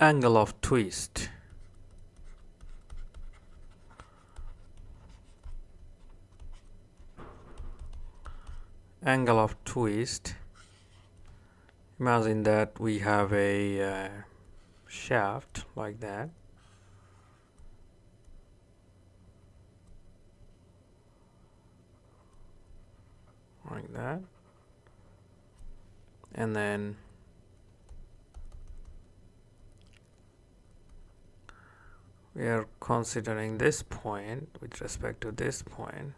Angle of twist. Angle of twist. Imagine that we have a shaft like that. Like that. And then we are considering this point with respect to this point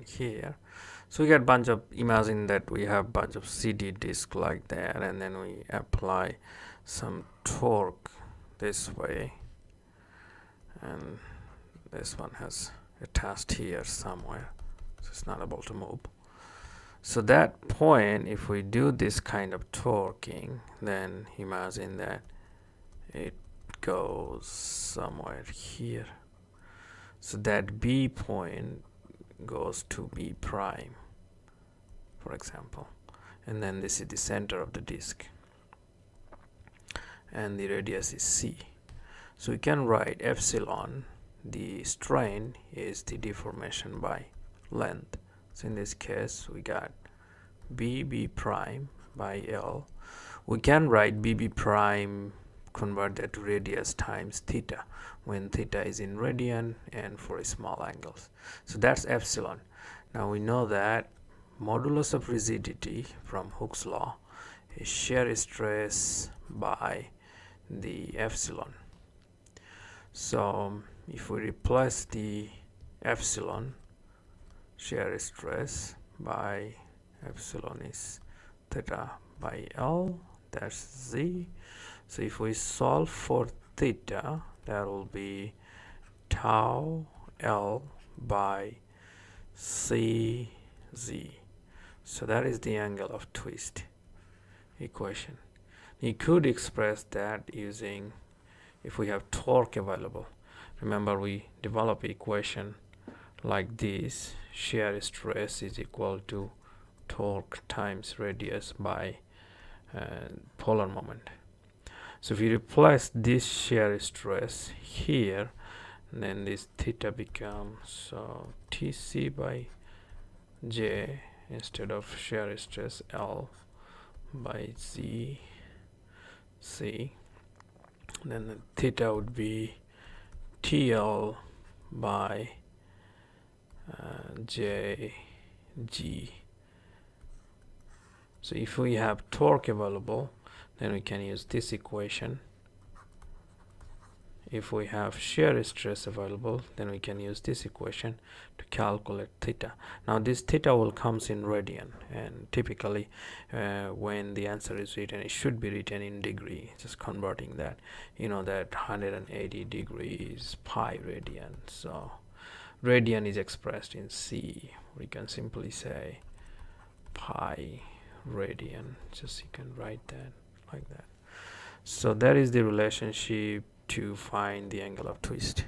here. So we get bunch of, imagine that we have bunch of CD disk like that, and then we apply some torque this way, and this one has attached here somewhere, so it's not able to move. So that point, if we do this kind of torquing, then imagine that it goes somewhere here. So that B point goes to B prime, for example, and then this is the center of the disk, and the radius is C. So we can write epsilon, the strain is the deformation by length. So in this case we got B prime by L. We can write BB prime, convert that to radius times theta when theta is in radian and for small angles. So that's epsilon. Now we know that modulus of rigidity from Hooke's law is shear stress by the epsilon. So if we replace the epsilon, shear stress by epsilon is theta by L, that's Z. So if we solve for theta, that will be tau L by CZ. So that is the angle of twist equation. You could express that using, if we have torque available. Remember, we develop equation like this: shear stress is equal to torque times radius by polar moment. So if you replace this shear stress here, then this theta becomes TC by J instead of shear stress L by Z C. Then the theta would be TL by JG. So if we have torque available, then we can use this equation. If we have shear stress available, then we can use this equation to calculate theta. Now this theta will comes in radian, and typically when the answer is written, it should be written in degree. Just converting that, you know that 180 degrees pi radian. So radian is expressed in C. We can simply say pi radian. Just you can write that like that. So that is the relationship to find the angle of twist.